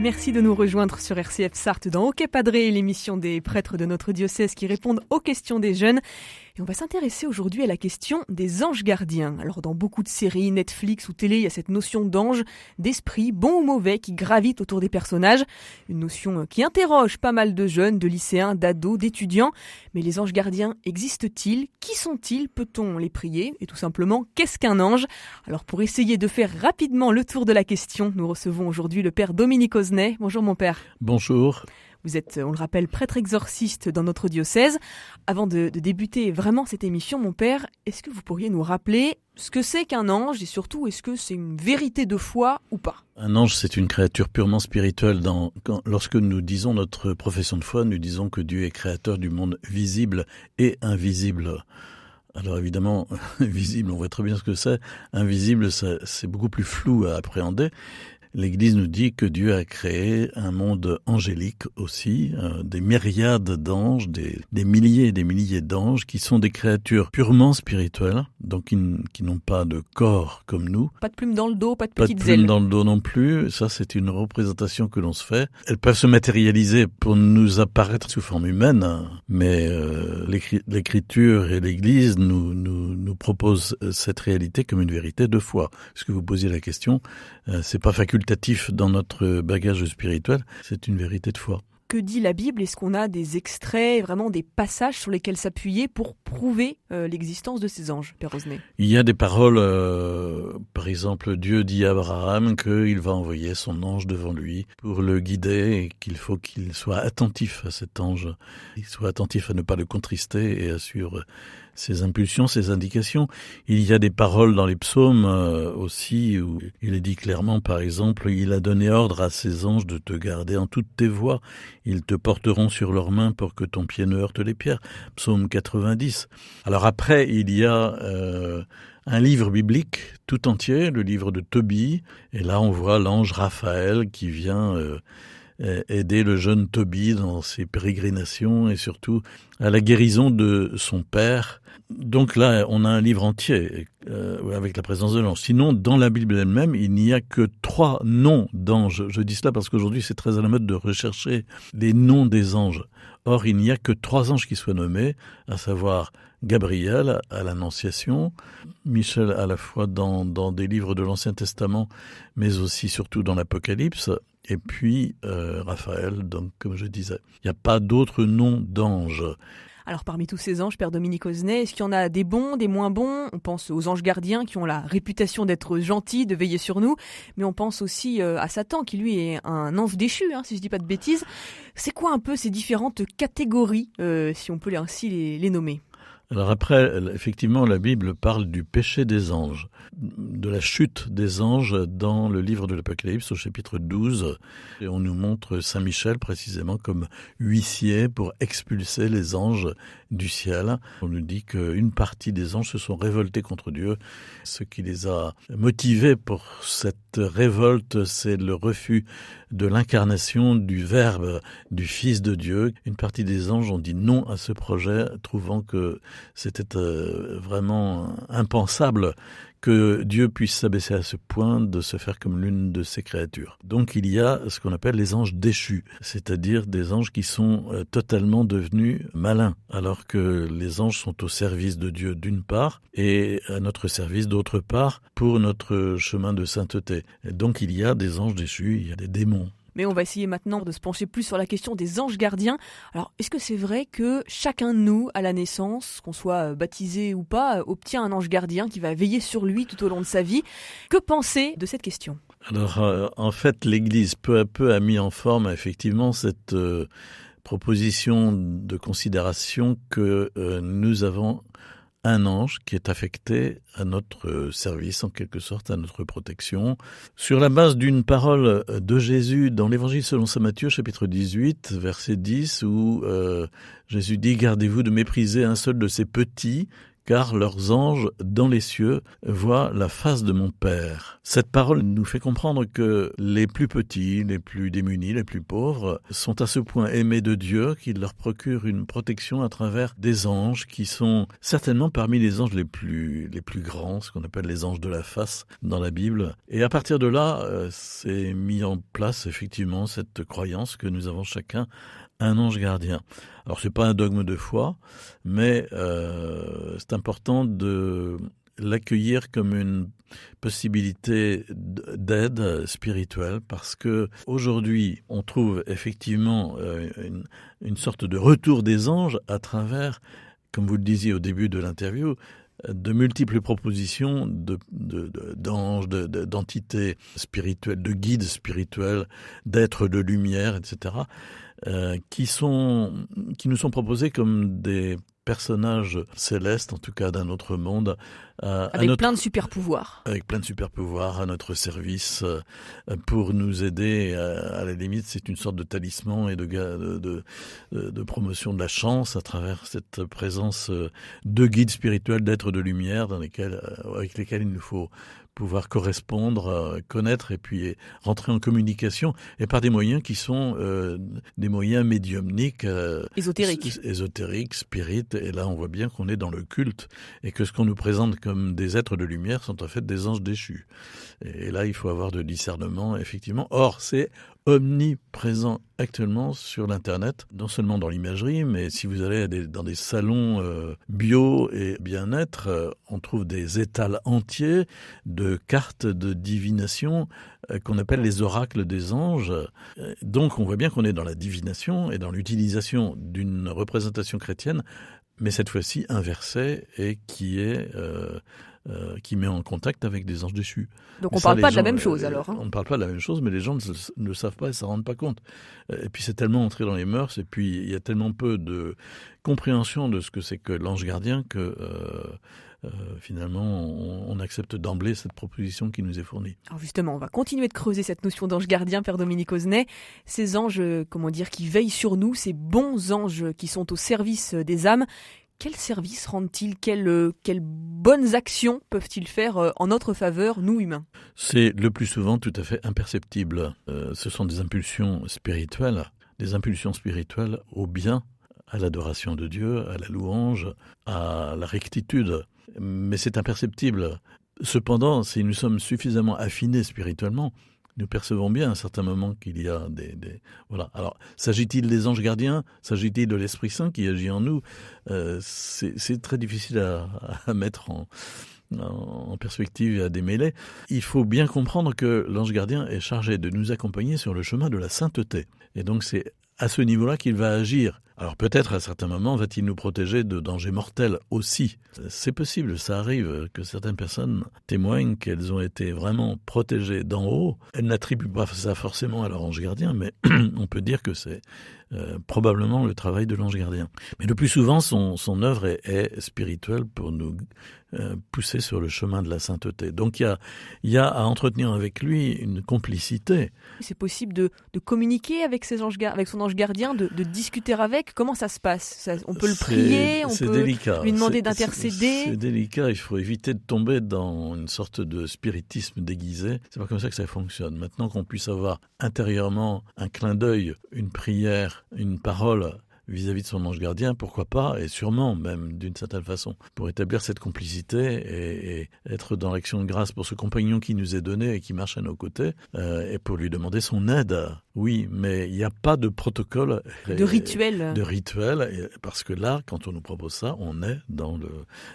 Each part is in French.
Merci de nous rejoindre sur RCF Sarthe dans Ok Padré, l'émission des prêtres de notre diocèse qui répondent aux questions des jeunes. Et on va s'intéresser aujourd'hui à la question des anges gardiens. Alors dans beaucoup de séries, Netflix ou télé, il y a cette notion d'ange, d'esprit, bon ou mauvais, qui gravite autour des personnages. Une notion qui interroge pas mal de jeunes, de lycéens, d'ados, d'étudiants. Mais les anges gardiens existent-ils ? Qui sont-ils ? Peut-on les prier ? Et tout simplement, qu'est-ce qu'un ange ? Alors pour essayer de faire rapidement le tour de la question, nous recevons aujourd'hui le père Dominique Osnet. Bonjour mon père. Bonjour. Vous êtes, on le rappelle, prêtre exorciste dans notre diocèse. Avant de débuter vraiment cette émission, mon père, est-ce que vous pourriez nous rappeler ce que c'est qu'un ange et surtout, est-ce que c'est une vérité de foi ou pas ? Un ange, c'est une créature purement spirituelle. Lorsque nous disons notre profession de foi, nous disons que Dieu est créateur du monde visible et invisible. Alors évidemment, visible, on voit très bien ce que c'est. Invisible, c'est beaucoup plus flou à appréhender. L'Église nous dit que Dieu a créé un monde angélique aussi, des myriades d'anges, des milliers et des milliers d'anges qui sont des créatures purement spirituelles, donc qui n'ont pas de corps comme nous. Pas de plumes dans le dos, pas de petites ailes. Pas de plumes dans le dos non plus, ça c'est une représentation que l'on se fait. Elles peuvent se matérialiser pour nous apparaître sous forme humaine, mais l'Écriture et l'Église nous proposent cette réalité comme une vérité de foi. Puisque vous posiez la question, c'est pas facultatif dans notre bagage spirituel, c'est une vérité de foi. Que dit la Bible ? Est-ce qu'on a des extraits, vraiment des passages sur lesquels s'appuyer pour prouver l'existence de ces anges, Père Osnet ? Il y a des paroles, par exemple, Dieu dit à Abraham qu'il va envoyer son ange devant lui pour le guider et qu'il faut qu'il soit attentif à cet ange, qu'il soit attentif à ne pas le contrister et à suivre ses impulsions, ses indications. Il y a des paroles dans les psaumes aussi où il est dit clairement, par exemple, il a donné ordre à ses anges de te garder en toutes tes voies. Ils te porteront sur leurs mains pour que ton pied ne heurte les pierres. Psaume 90. Alors après, il y a un livre biblique tout entier, le livre de Tobie. Et là, on voit l'ange Raphaël qui vient aider le jeune Tobie dans ses pérégrinations et surtout à la guérison de son père. Donc là, on a un livre entier avec la présence de l'ange. Sinon, dans la Bible elle-même, il n'y a que 3 noms d'anges. Je dis cela parce qu'aujourd'hui, c'est très à la mode de rechercher les noms des anges. Or, il n'y a que 3 anges qui soient nommés, à savoir Gabriel à l'Annonciation, Michel à la fois dans des livres de l'Ancien Testament, mais aussi surtout dans l'Apocalypse, et puis Raphaël, donc comme je disais. Il n'y a pas d'autres noms d'anges. Alors parmi tous ces anges, Père Dominique Osnet, est-ce qu'il y en a des bons, des moins bons ? On pense aux anges gardiens qui ont la réputation d'être gentils, de veiller sur nous, mais on pense aussi à Satan qui lui est un ange déchu, si je dis pas de bêtises. C'est quoi un peu ces différentes catégories, si on peut ainsi les nommer ? Alors après, effectivement, la Bible parle du péché des anges, de la chute des anges dans le livre de l'Apocalypse au chapitre 12. Et on nous montre Saint Michel précisément comme huissier pour expulser les anges du ciel. On nous dit qu'une partie des anges se sont révoltés contre Dieu. Ce qui les a motivés pour cette révolte, c'est le refus de l'incarnation du Verbe, du Fils de Dieu. Une partie des anges ont dit non à ce projet, trouvant que c'était vraiment impensable que Dieu puisse s'abaisser à ce point de se faire comme l'une de ses créatures. Donc il y a ce qu'on appelle les anges déchus, c'est-à-dire des anges qui sont totalement devenus malins, alors que les anges sont au service de Dieu d'une part et à notre service d'autre part pour notre chemin de sainteté. Et donc il y a des anges déchus, il y a des démons. Mais on va essayer maintenant de se pencher plus sur la question des anges gardiens. Alors, est-ce que c'est vrai que chacun de nous, à la naissance, qu'on soit baptisé ou pas, obtient un ange gardien qui va veiller sur lui tout au long de sa vie ? Que penser de cette question ? Alors, en fait, l'Église, peu à peu, a mis en forme, effectivement, cette proposition de considération que nous avons un ange qui est affecté à notre service, en quelque sorte, à notre protection. Sur la base d'une parole de Jésus dans l'Évangile selon saint Matthieu, chapitre 18, verset 10, où Jésus dit « Gardez-vous de mépriser un seul de ces petits, car leurs anges dans les cieux voient la face de mon Père. Cette parole nous fait comprendre que les plus petits, les plus démunis, les plus pauvres sont à ce point aimés de Dieu qu'il leur procure une protection à travers des anges qui sont certainement parmi les anges les plus grands, ce qu'on appelle les anges de la face dans la Bible. Et à partir de là, c'est mis en place effectivement cette croyance que nous avons chacun un ange gardien. Alors c'est pas un dogme de foi, mais c'est important de l'accueillir comme une possibilité d'aide spirituelle, parce que aujourd'hui on trouve effectivement une sorte de retour des anges à travers, comme vous le disiez au début de l'interview, de multiples propositions d'anges, d'entités spirituelles, de guides spirituels, d'êtres de lumière, etc., qui nous sont proposés comme des personnages célestes, en tout cas d'un autre monde. Avec plein de super-pouvoirs. Avec plein de super-pouvoirs à notre service pour nous aider. À la limite, c'est une sorte de talisman et de promotion de la chance à travers cette présence de guides spirituels, d'êtres de lumière avec lesquels il nous faut pouvoir correspondre, connaître et puis rentrer en communication, et par des moyens qui sont des moyens médiumniques, ésotériques, spirites. Et là, on voit bien qu'on est dans le culte et que ce qu'on nous présente comme des êtres de lumière sont en fait des anges déchus. Et là, il faut avoir de discernement, effectivement. Or, c'est omniprésent actuellement sur l'Internet, non seulement dans l'imagerie, mais si vous allez dans des salons bio et bien-être, on trouve des étals entiers de cartes de divination qu'on appelle les oracles des anges. Donc on voit bien qu'on est dans la divination et dans l'utilisation d'une représentation chrétienne, mais cette fois-ci inversée et qui met en contact avec des anges déchus. Donc on ne parle pas de la même chose alors. On ne parle pas de la même chose, mais les gens ne le savent pas et ne s'en rendent pas compte. Et puis c'est tellement entré dans les mœurs, et puis il y a tellement peu de compréhension de ce que c'est que l'ange gardien que finalement on accepte d'emblée cette proposition qui nous est fournie. Alors justement, on va continuer de creuser cette notion d'ange gardien, Père Dominique Oznet. Ces anges, qui veillent sur nous, ces bons anges qui sont au service des âmes. Quel service rendent-ils ? Quelles bonnes actions peuvent-ils faire en notre faveur, nous humains ? C'est le plus souvent tout à fait imperceptible. Ce sont des impulsions spirituelles au bien, à l'adoration de Dieu, à la louange, à la rectitude. Mais c'est imperceptible. Cependant, si nous sommes suffisamment affinés spirituellement, nous percevons bien à un certain moment qu'il y a voilà. Alors, s'agit-il des anges gardiens ? S'agit-il de l'Esprit Saint qui agit en nous ? C'est très difficile à mettre en perspective et à démêler. Il faut bien comprendre que l'ange gardien est chargé de nous accompagner sur le chemin de la sainteté. Et donc, c'est à ce niveau-là qu'il va agir. Alors peut-être à certains moments va-t-il nous protéger de dangers mortels aussi. C'est possible, ça arrive que certaines personnes témoignent qu'elles ont été vraiment protégées d'en haut. Elles n'attribuent pas ça forcément à leur ange gardien, mais on peut dire que c'est probablement le travail de l'ange gardien. Mais le plus souvent, son œuvre est spirituelle pour nous pousser sur le chemin de la sainteté. Donc il y a à entretenir avec lui une complicité. C'est possible de communiquer avec son ange gardien, de discuter avec. Comment ça se passe ? On peut le prier, on peut délicat. Lui demander d'intercéder. C'est délicat, il faut éviter de tomber dans une sorte de spiritisme déguisé. C'est pas comme ça que ça fonctionne. Maintenant qu'on puisse avoir intérieurement un clin d'œil, une prière, une parole vis-à-vis de son ange gardien, pourquoi pas, et sûrement même d'une certaine façon, pour établir cette complicité et être dans l'action de grâce pour ce compagnon qui nous est donné et qui marche à nos côtés, et pour lui demander son aide. Oui, mais il n'y a pas de protocole. De rituel. Parce que là, quand on nous propose ça, on est dans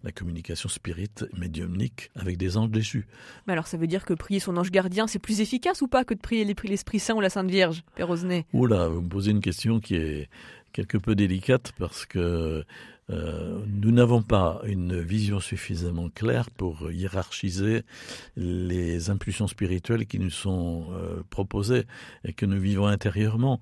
la communication spirite médiumnique avec des anges déchus. Mais alors ça veut dire que prier son ange gardien, c'est plus efficace ou pas que de prier l'Esprit Saint ou la Sainte Vierge, Père Oznet ? Oula, vous me posez une question qui est quelque peu délicate parce que nous n'avons pas une vision suffisamment claire pour hiérarchiser les impulsions spirituelles qui nous sont proposées et que nous vivons intérieurement.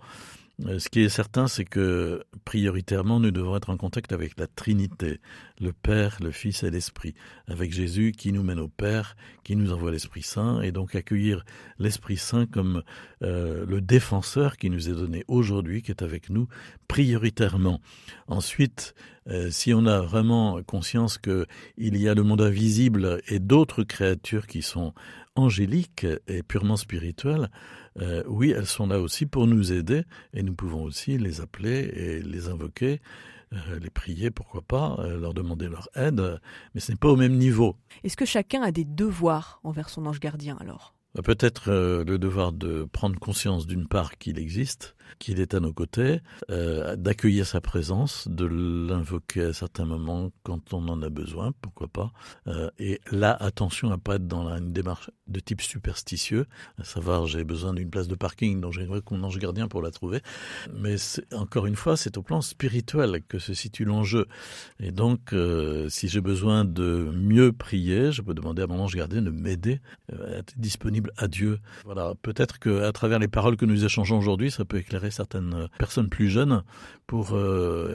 Ce qui est certain, c'est que prioritairement, nous devons être en contact avec la Trinité, le Père, le Fils et l'Esprit, avec Jésus qui nous mène au Père, qui nous envoie l'Esprit Saint, et donc accueillir l'Esprit Saint comme le défenseur qui nous est donné aujourd'hui, qui est avec nous prioritairement. Ensuite, Si on a vraiment conscience qu'il y a le monde invisible et d'autres créatures qui sont angéliques et purement spirituelles, oui, elles sont là aussi pour nous aider et nous pouvons aussi les appeler et les invoquer, les prier, pourquoi pas, leur demander leur aide, mais ce n'est pas au même niveau. Est-ce que chacun a des devoirs envers son ange gardien alors ? Peut-être le devoir de prendre conscience d'une part qu'il existe, qu'il est à nos côtés, d'accueillir sa présence, de l'invoquer à certains moments quand on en a besoin, pourquoi pas. Et là, attention à pas être dans une démarche de type superstitieux, à savoir j'ai besoin d'une place de parking, donc j'aimerais qu'on ange gardien pour la trouver. Mais encore une fois, c'est au plan spirituel que se situe l'enjeu. Et donc, si j'ai besoin de mieux prier, je peux demander à mon ange gardien de m'aider à être disponible à Dieu. Voilà, peut-être qu'à travers les paroles que nous échangeons aujourd'hui, ça peut éclairer certaines personnes plus jeunes pour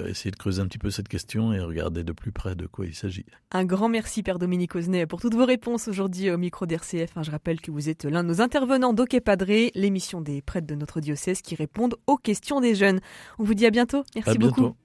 essayer de creuser un petit peu cette question et regarder de plus près de quoi il s'agit. Un grand merci Père Dominique Oznet pour toutes vos réponses aujourd'hui au micro d'RCF. Je rappelle que vous êtes l'un de nos intervenants d'Ok Padre, l'émission des prêtres de notre diocèse qui répondent aux questions des jeunes. On vous dit à bientôt. Merci beaucoup.